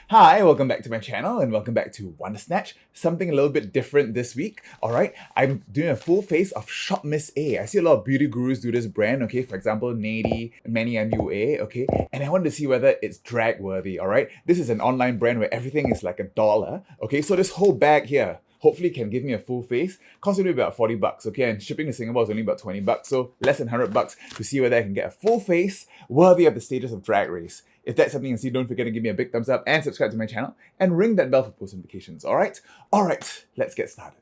Hi, welcome back to my channel and welcome back to Wonder Snatch. Something a little bit different this week, alright? I'm doing a full face of Shop Miss A. I see a lot of beauty gurus do this brand, okay? For example, Nady, Manny MUA, okay? And I wanted to see whether it's drag worthy, alright? This is an online brand where everything is like $1, okay? So this whole bag here, hopefully can give me a full face. Cost me about 40 bucks, okay? And shipping to Singapore is only about 20 bucks, so less than 100 bucks to see whether I can get a full face worthy of the stages of Drag Race. If that's something you see, don't forget to give me a big thumbs up and subscribe to my channel and ring that bell for post notifications, alright? Alright, let's get started.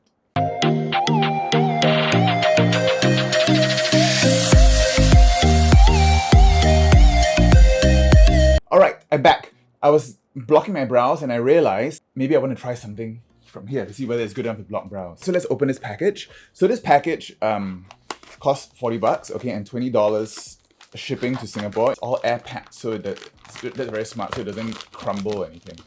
Alright, I'm back. I was blocking my brows and I realized maybe I want to try something from here to see whether it's good enough to block brows. So let's open this package. So this package costs 40 bucks, okay, and $20 shipping to Singapore. It's all air packed, so that's very smart, so it doesn't crumble or anything.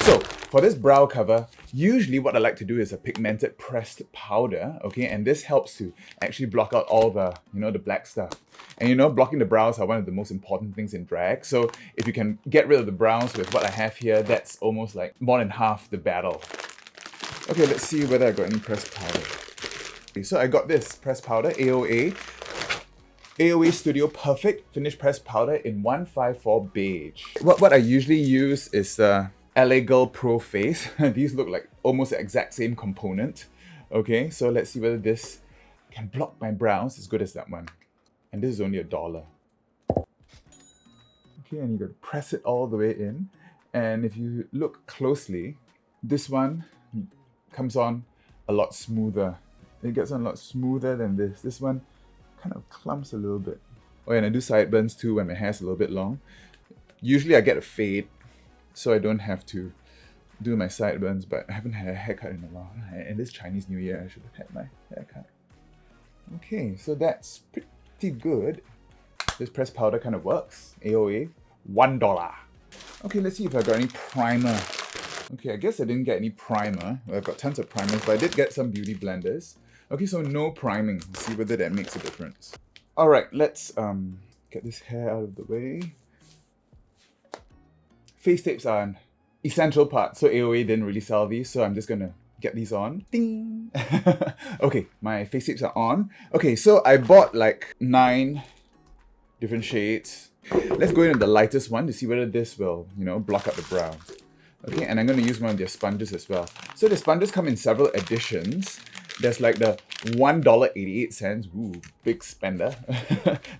So for this brow cover, usually what I like to do is a pigmented pressed powder, okay, and this helps to actually block out all the, the black stuff. And blocking the brows are one of the most important things in drag. So if you can get rid of the brows with what I have here, that's almost like more than half the battle. Okay, let's see whether I got any pressed powder. Okay, so I got this pressed powder, AOA Studio Perfect Finish Pressed Powder in 154 Beige. What I usually use is LA Girl Pro Face. These look like almost the exact same component. Okay, so let's see whether this can block my brows as good as that one. And this is only $1. Okay, and you gotta press it all the way in. And if you look closely, this one comes on a lot smoother. It gets on a lot smoother than this. This one kind of clumps a little bit. Oh yeah, and I do sideburns too when my hair's a little bit long. Usually I get a fade, so I don't have to do my sideburns, but I haven't had a haircut in a while. And this Chinese New Year, I should have had my haircut. Okay, so that's pretty good. This pressed powder kind of works. AOA, $1. Okay, let's see if I got any primer. Okay, I guess I didn't get any primer. Well, I've got tons of primers, but I did get some beauty blenders. Okay, so no priming. Let's see whether that makes a difference. Alright, let's get this hair out of the way. Face tapes are an essential part, so AOA didn't really sell these, so I'm just gonna get these on. Ding! Okay, my face tapes are on. Okay, so I bought like 9 different shades. Let's go into the lightest one to see whether this will, block out the brows. Okay, and I'm gonna use one of their sponges as well. So the sponges come in several editions. There's like the $1.88, ooh, big spender.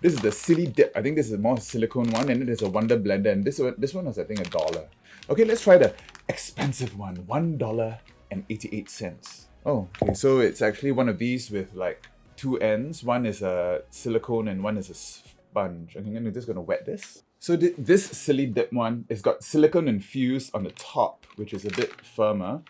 This is the Silly Dip. I think this is a more silicone one, and then there's a Wonder Blender, and this one was I think $1. Okay, let's try the expensive one, $1.88. Oh, okay, so it's actually one of these with like 2 ends. One is a silicone and one is a sponge. Okay, I'm just gonna wet this. So this Silly Dip one, it's got silicone infused on the top, which is a bit firmer,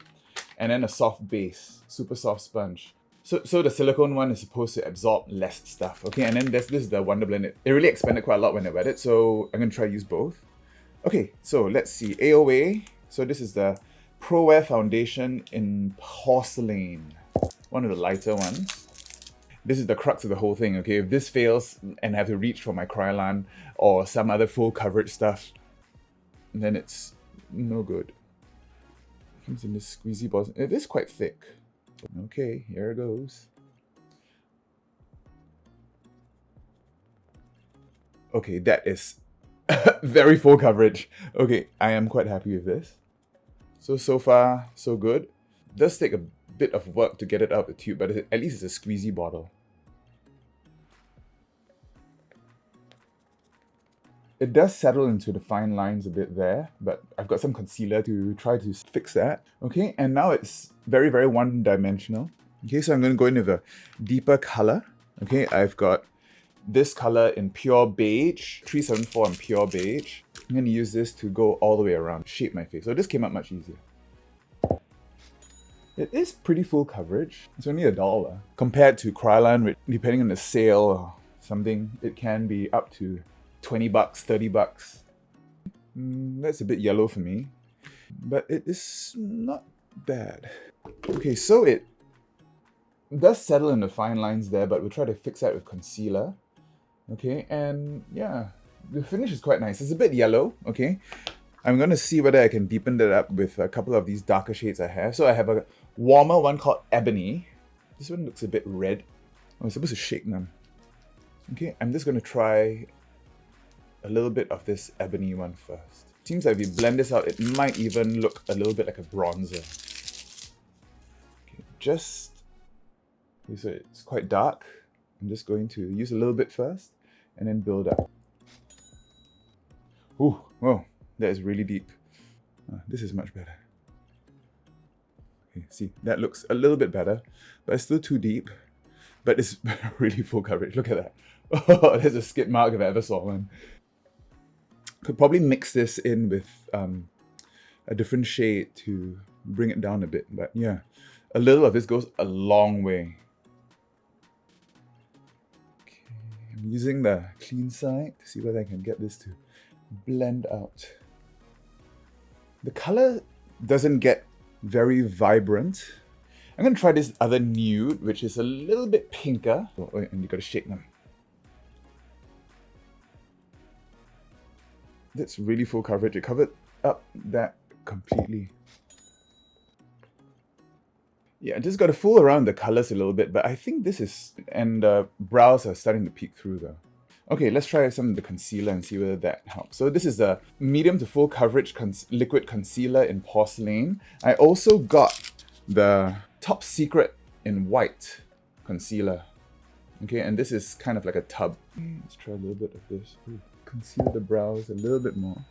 and then a soft base, super soft sponge. So the silicone one is supposed to absorb less stuff, okay? And then this is the Wonder Blend. It really expanded quite a lot when I wet it, so I'm gonna try to use both. Okay, so let's see, AOA. So this is the Pro Wear Foundation in Porcelain, one of the lighter ones. This is the crux of the whole thing, okay? If this fails and I have to reach for my Kryolan or some other full coverage stuff, then it's no good. It comes in this squeezy ball. It is quite thick. Okay, here it goes. Okay, that is very full coverage. Okay, I am quite happy with this. So far, so good. It does take a bit of work to get it out of the tube, but at least it's a squeezy bottle. It does settle into the fine lines a bit there, but I've got some concealer to try to fix that. Okay, and now it's very, very one-dimensional. Okay, so I'm going to go into the deeper color. Okay, I've got this color in pure beige, 374 in pure beige. I'm going to use this to go all the way around, shape my face. So this came out much easier. It is pretty full coverage. It's only $1. Compared to Kryolan, depending on the sale or something, it can be up to 20 bucks, 30 bucks. That's a bit yellow for me, but it is not bad. Okay, so it does settle in the fine lines there, but we'll try to fix that with concealer. Okay, and yeah, the finish is quite nice. It's a bit yellow, okay? I'm going to see whether I can deepen that up with a couple of these darker shades I have. So I have a warmer one called Ebony. This one looks a bit red. I'm supposed to shake them. Okay, I'm just going to try a little bit of this Ebony one first. Seems like if you blend this out, it might even look a little bit like a bronzer. Okay, so it's quite dark. I'm just going to use a little bit first and then build up. Ooh, whoa, that is really deep. This is much better. Okay, see, that looks a little bit better, but it's still too deep. But it's really full coverage. Look at that. Oh, there's a skid mark if I ever saw one. Could probably mix this in with a different shade to bring it down a bit. But yeah, a little of this goes a long way. Okay, I'm using the clean side to see whether I can get this to blend out. The color doesn't get very vibrant. I'm going to try this other nude, which is a little bit pinker. Oh, and you got to shake them. That's really full coverage. It covered up that completely. Yeah, I just got to fool around the colors a little bit, but I think this is... And the brows are starting to peek through though. Okay, let's try some of the concealer and see whether that helps. So this is a medium to full coverage liquid concealer in porcelain. I also got the Top Secret in white concealer. Okay, and this is kind of like a tub. Let's try a little bit of this. Ooh. Conceal the brows a little bit more.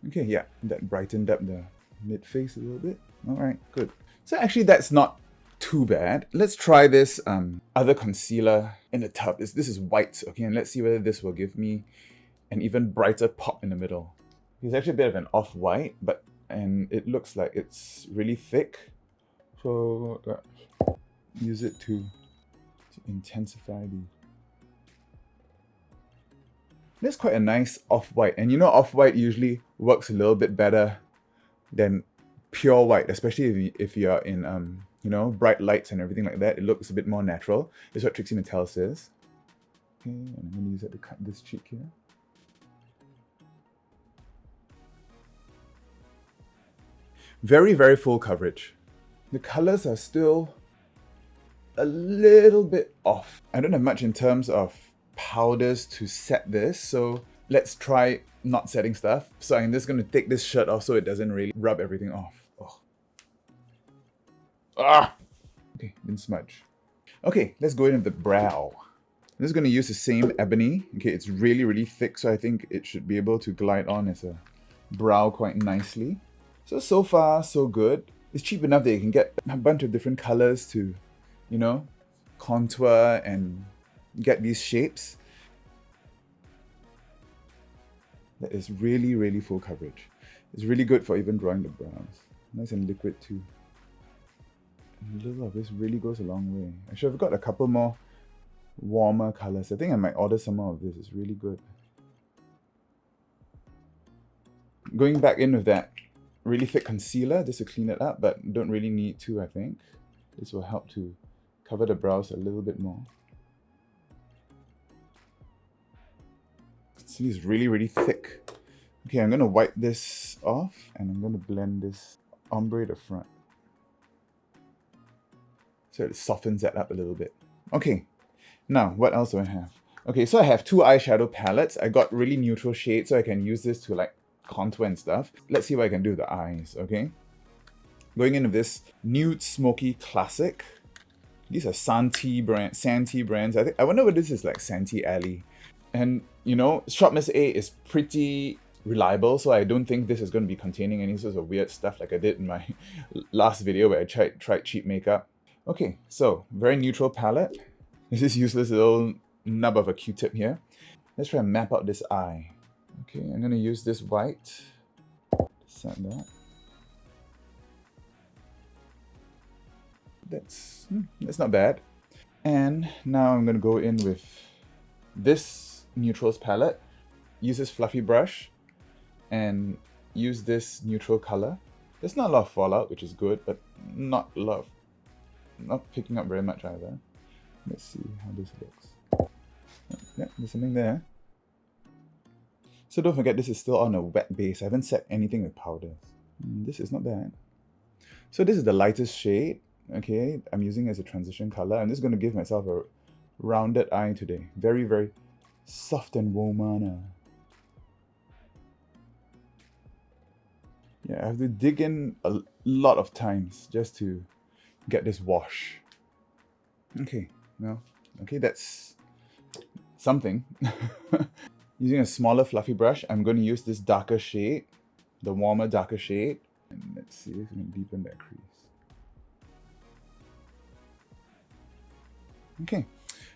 Okay, yeah, that brightened up the mid-face a little bit. All right, good. So actually that's not too bad. Let's try this other concealer in the tub. This is white, okay, and let's see whether this will give me an even brighter pop in the middle. It's actually a bit of an off-white, and it looks like it's really thick. So use it to intensify the... That's quite a nice off-white, and you know off-white usually works a little bit better than pure white, especially if you're in you know, bright lights and everything like that. It looks a bit more natural. That's what Trixie Mattel says. Okay, and I'm going to use it to cut this cheek here. Very, very full coverage. The colors are still a little bit off. I don't have much in terms of powders to set this, so let's try not setting stuff. So I'm just going to take this shirt off so it doesn't really rub everything off. Oh. Ah! Okay, didn't smudge. Okay, let's go in with the brow. I'm just going to use the same ebony. Okay, it's really, really thick, so I think it should be able to glide on as a brow quite nicely. So far, so good. It's cheap enough that you can get a bunch of different colors to, you know, contour and get these shapes. That is really, really full coverage. It's really good for even drawing the brows. Nice and liquid too. And a little of this really goes a long way. I should have got a couple more warmer colors. I think I might order some more of this. It's really good. Going back in with that really thick concealer just to clean it up, but don't really need to, I think. This will help to cover the brows a little bit more. See, it's really, really thick. Okay, I'm going to wipe this off and I'm going to blend this ombre at the front. So it softens that up a little bit. Okay, now what else do I have? Okay, so I have two eyeshadow palettes. I got really neutral shades so I can use this to like contour and stuff. Let's see what I can do with the eyes, okay? Going into this Nude Smoky Classic. These are Santee brands. I wonder what this is like, Santee Alley. And you know, Shop Miss A is pretty reliable, so I don't think this is going to be containing any sorts of weird stuff like I did in my last video where I tried cheap makeup. Okay, so very neutral palette. This is useless little nub of a Q-tip here. Let's try and map out this eye. Okay, I'm going to use this white. Set that. That's not bad. And now I'm going to go in with this neutrals palette. Use this fluffy brush and use this neutral color. There's not a lot of fallout, which is good, but not picking up very much either. Let's see how this looks. Yeah, there's something there. So don't forget, this is still on a wet base. I haven't set anything with powders. This is not bad. So this is the lightest shade, okay, I'm using as a transition color. I'm just going to give myself a rounded eye today. Very, very soft and womana. Yeah, I have to dig in a lot of times just to get this wash. Okay, well, okay, that's something. Using a smaller fluffy brush, I'm going to use this darker shade, the warmer, darker shade. And let's see if we can deepen that crease. Okay,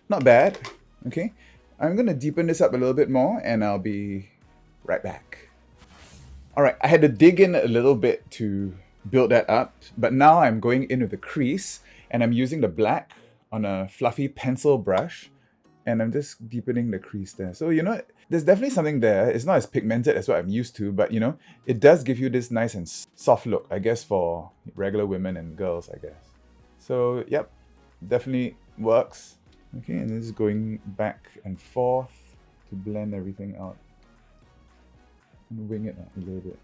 not bad. Okay, I'm going to deepen this up a little bit more and I'll be right back. All right, I had to dig in a little bit to build that up, but now I'm going in with the crease and I'm using the black on a fluffy pencil brush and I'm just deepening the crease there. So, you know, there's definitely something there. It's not as pigmented as what I'm used to, but, you know, it does give you this nice and soft look, I guess, for regular women and girls, I guess. So, yep, definitely works. Okay, and this is going back and forth to blend everything out. And wing it up a little bit.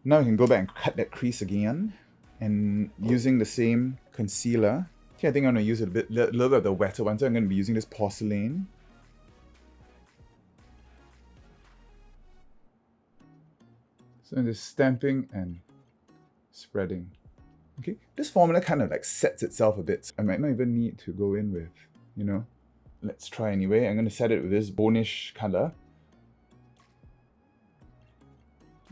Now we can go back and cut that crease again. And using the same concealer. Okay, I think I'm going to use a little bit of the wetter one. So I'm going to be using this porcelain. So I'm just stamping and spreading. Okay, this formula kind of like sets itself a bit. I might not even need to go in with, you know. Let's try anyway. I'm going to set it with this bonish color.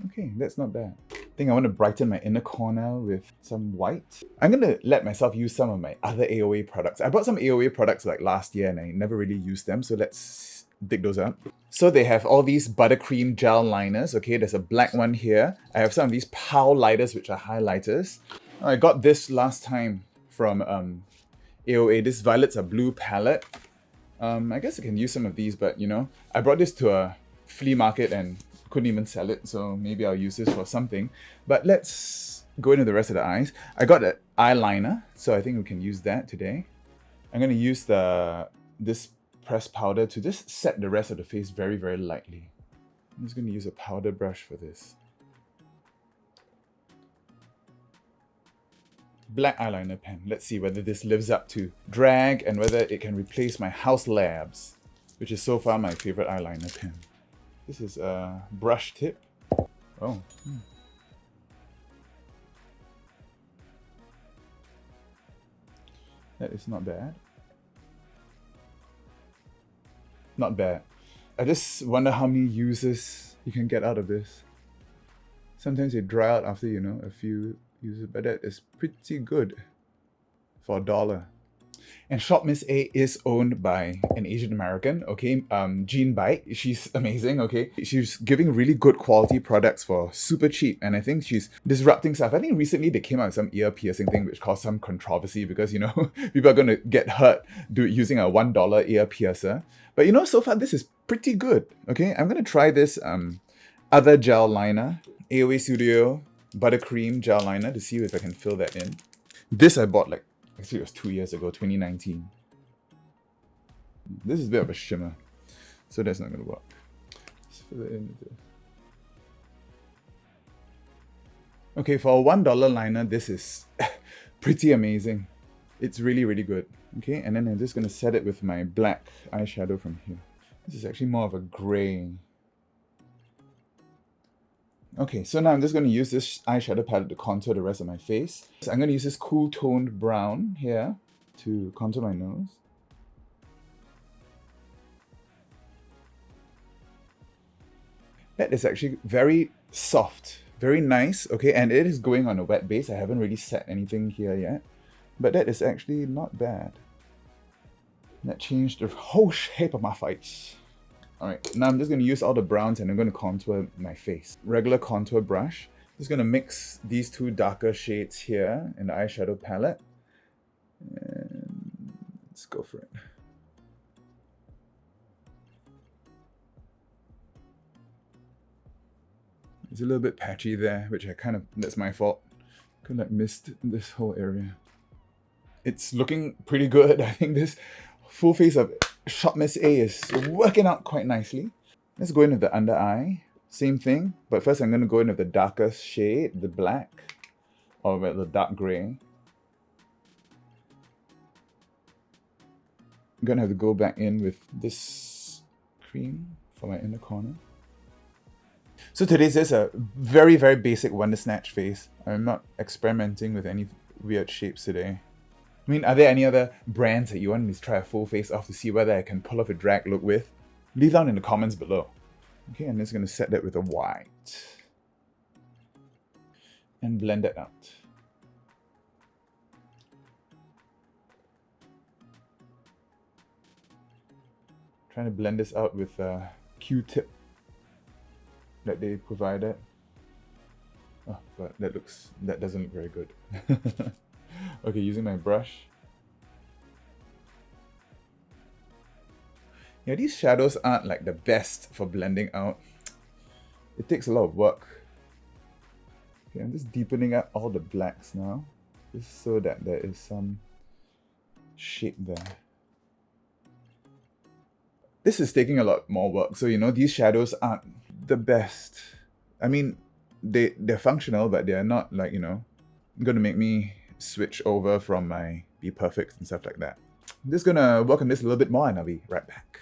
Okay, that's not bad. I think I want to brighten my inner corner with some white. I'm going to let myself use some of my other AOA products. I bought some AOA products like last year and I never really used them, so let's dig those up. So they have all these buttercream gel liners. Okay, there's a black one here. I have some of these Pow lighters, which are highlighters. I got this last time from AOA. This Violets Are Blue palette. I guess I can use some of these, but you know, I brought this to a flea market and couldn't even sell it, so maybe I'll use this for something. But let's go into the rest of the eyes. I got an eyeliner, so I think we can use that today. I'm going to use this pressed powder to just set the rest of the face very, very lightly. I'm just going to use a powder brush for this. Black eyeliner pen. Let's see whether this lives up to drag and whether it can replace my House Labs, which is so far my favorite eyeliner pen. This is a brush tip. Oh. That is not bad. Not bad. I just wonder how many uses you can get out of this. Sometimes they dry out after, you know, a few uses, but that is pretty good for $1. And Shop Miss A is owned by an Asian American, okay, Jean Bite. She's amazing, okay. She's giving really good quality products for super cheap, and I think she's disrupting stuff. I think recently they came out with some ear piercing thing which caused some controversy because, you know, people are going to get hurt using a $1 ear piercer. But, you know, so far this is pretty good, okay. I'm going to try this other gel liner, AOA Studio Buttercream gel liner, to see if I can fill that in. This I bought like, actually it was 2 years ago, 2019. This is a bit of a shimmer, so that's not going to work. Let's fill it in with this. Okay, for a $1 liner, this is pretty amazing. It's really, really good. Okay, and then I'm just going to set it with my black eyeshadow from here. This is actually more of a gray. Okay, so now I'm just going to use this eyeshadow palette to contour the rest of my face. So I'm going to use this cool toned brown here to contour my nose. That is actually very soft, very nice, okay, and it is going on a wet base. I haven't really set anything here yet, but that is actually not bad. That changed the whole shape of my face. Alright, now I'm just going to use all the browns and I'm going to contour my face. Regular contour brush. Just going to mix these two darker shades here in the eyeshadow palette. And let's go for it. It's a little bit patchy there, which that's my fault. Could have missed this whole area. It's looking pretty good. I think this full face of Shop Miss A is working out quite nicely. Let's go in with the under eye. Same thing, but first I'm going to go in with the darker shade, the black, or with the dark gray. I'm going to have to go back in with this cream for my inner corner. So today's just a very, very basic Wonder Snatch face. I'm not experimenting with any weird shapes today. I mean, are there any other brands that you want me to try a full face off to see whether I can pull off a drag look with? Leave down in the comments below. Okay, I'm just going to set that with a white. And blend it out. Trying to blend this out with a Q-tip that they provided. Oh, but that doesn't look very good. Okay, using my brush. Yeah, these shadows aren't like the best for blending out. It takes a lot of work. Okay, I'm just deepening up all the blacks now, just so that there is some shape there. This is taking a lot more work, so you know, these shadows aren't the best. I mean, they're functional, but they're not like, you know, gonna make me switch over from my Be Perfect and stuff like that. I'm just gonna work on this a little bit more and I'll be right back.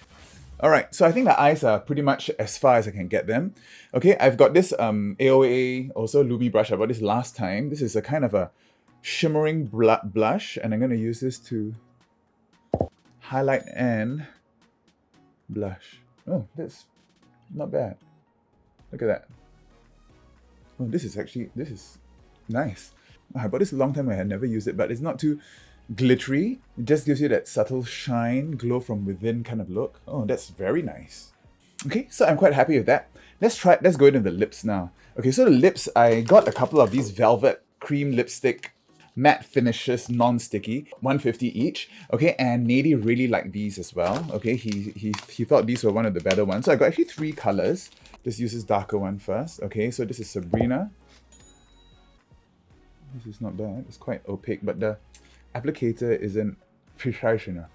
Alright, so I think the eyes are pretty much as far as I can get them. Okay, I've got this AOA, also Lumi brush. I bought this last time. This is a kind of a shimmering blush, and I'm gonna use this to highlight and blush. Oh, that's not bad. Look at that. Oh, this is nice. I bought this a long time ago. I had never used it, but it's not too glittery. It just gives you that subtle shine, glow from within kind of look. Oh, that's very nice. Okay, so I'm quite happy with that. Let's go into the lips now. Okay, so the lips, I got a couple of these velvet cream lipstick matte finishes, non-sticky, 150 each. Okay, and Nady really liked these as well. Okay, he thought these were one of the better ones. So I got actually 3 colors. Just use this darker one first. Okay, so this is Sabrina. This is not bad. It's quite opaque, but the applicator isn't precise enough.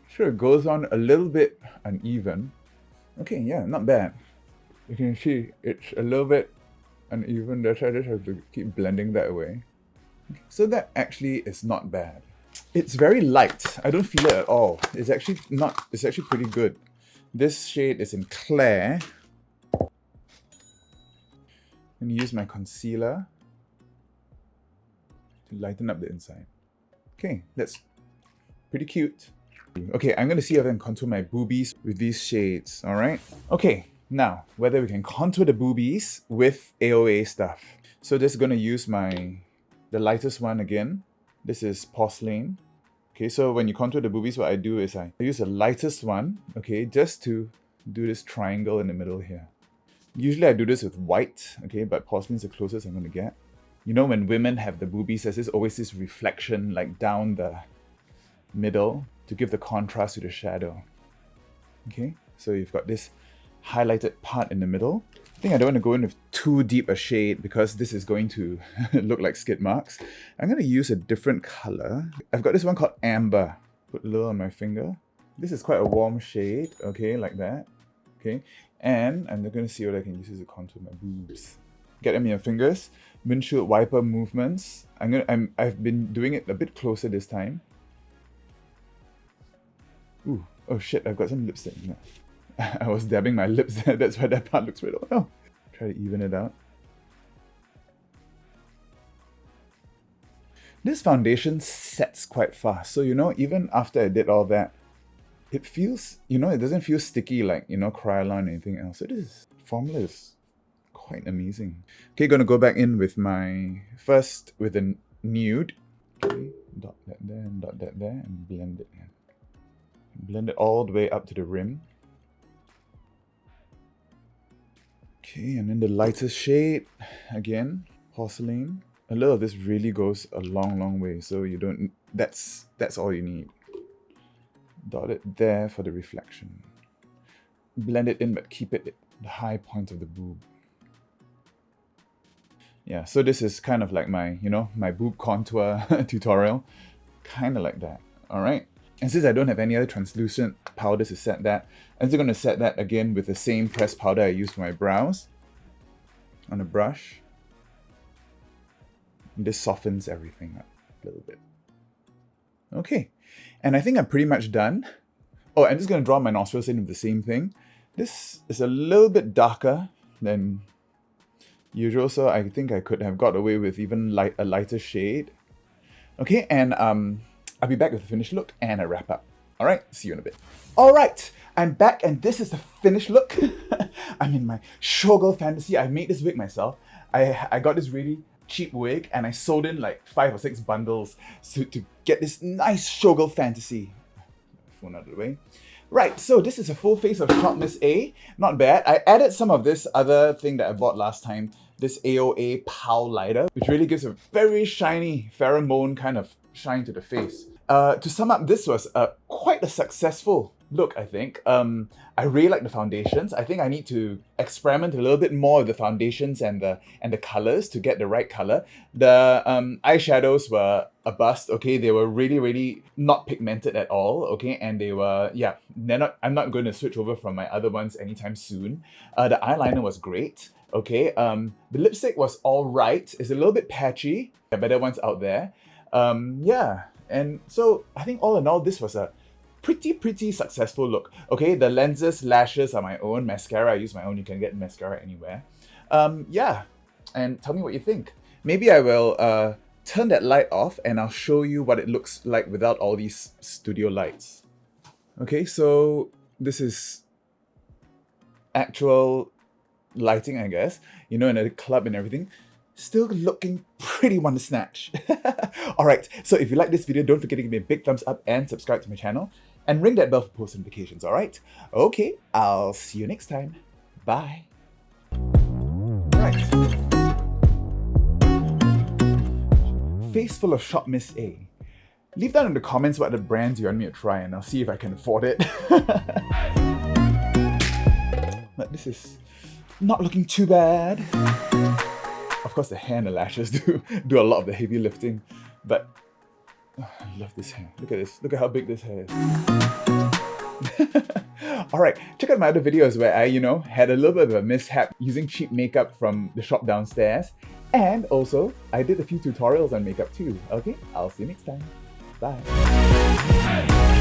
Sure, it goes on a little bit uneven. Okay, yeah, not bad. You can see it's a little bit uneven. That's why I just have to keep blending that away. So that actually is not bad. It's very light. I don't feel it at all. It's actually pretty good. This shade is in Clair. I'm gonna use my concealer to lighten up the inside. Okay, that's pretty cute. Okay, I'm gonna see if I can contour my boobies with these shades, alright? Okay, now, whether we can contour the boobies with AOA stuff. So just gonna use the lightest one again. This is Porcelain. Okay, so when you contour the boobies, what I do is I use the lightest one, okay, just to do this triangle in the middle here. Usually I do this with white, okay, but Porcelain's the closest I'm gonna get. You know, when women have the boobies, there's always this reflection like down the middle to give the contrast to the shadow. Okay, so you've got this highlighted part in the middle. I think I don't want to go in with too deep a shade because this is going to look like skid marks. I'm going to use a different color. I've got this one called Amber. Put a little on my finger. This is quite a warm shade, okay, like that. Okay, and I'm going to see what I can use as a contour my boobs. Get them in your fingers. Windshield wiper movements. I've been doing it a bit closer this time. Ooh, oh shit, I've got some lipstick in there. I was dabbing my lips there, that's why that part looks weird. Oh no. Try to even it out. This foundation sets quite fast. So, you know, even after I did all that, it feels, you know, it doesn't feel sticky like, you know, Kryolan or anything else. So this formula is quite amazing. Okay, gonna go back in with with a nude. Okay, dot that there and dot that there and blend it in. Blend it all the way up to the rim. Okay, and then the lightest shade, again, Porcelain. A little of this really goes a long, long way, so you don't, that's all you need. Dot it there for the reflection. Blend it in, but keep it at the high point of the boob. Yeah, so this is kind of like my, you know, my boob contour tutorial. Kind of like that, all right? And since I don't have any other translucent powder to set that, I'm just going to set that again with the same pressed powder I used for my brows on a brush. And this softens everything up a little bit. Okay, and I think I'm pretty much done. Oh, I'm just going to draw my nostrils in with the same thing. This is a little bit darker than usual, so I think I could have got away with even a lighter shade. Okay, and I'll be back with the finished look and a wrap up. All right, see you in a bit. All right, I'm back and this is the finished look. I'm in my showgirl fantasy. I made this wig myself. I got this really cheap wig and I sold in like 5 or 6 bundles to get this nice showgirl fantasy. Phone out of the way. Right, so this is a full face of Shop Miss A. Not bad. I added some of this other thing that I bought last time, this AOA Pow Lighter, which really gives a very shiny pheromone kind of shine to the face. To sum up, this was quite a successful look, I think. I really like the foundations. I think I need to experiment a little bit more with the foundations and the colors to get the right color. The eyeshadows were a bust, okay? They were really, really not pigmented at all, okay? And they were, yeah, I'm not going to switch over from my other ones anytime soon. The eyeliner was great, okay? The lipstick was all right. It's a little bit patchy. There are better ones out there. Yeah, and so I think all in all, this was a pretty successful look. Okay, the lenses, lashes are my own. Mascara, I use my own. You can get mascara anywhere. Yeah, and tell me what you think. Maybe I will turn that light off and I'll show you what it looks like without all these studio lights. Okay, so this is actual lighting, I guess. You know, in a club and everything. Still looking pretty wonder snatch. Alright, so if you like this video, don't forget to give me a big thumbs up and subscribe to my channel. And ring that bell for post notifications, alright? Okay, I'll see you next time. Bye. Right. Face full of Shop Miss A. Leave down in the comments what the brands you want me to try and I'll see if I can afford it. But this is not looking too bad. Of course, the hair and the lashes do a lot of the heavy lifting, but oh, I love this hair. Look at this. Look at how big this hair is. Alright, check out my other videos where I, had a little bit of a mishap using cheap makeup from the shop downstairs. And also, I did a few tutorials on makeup too. Okay, I'll see you next time. Bye.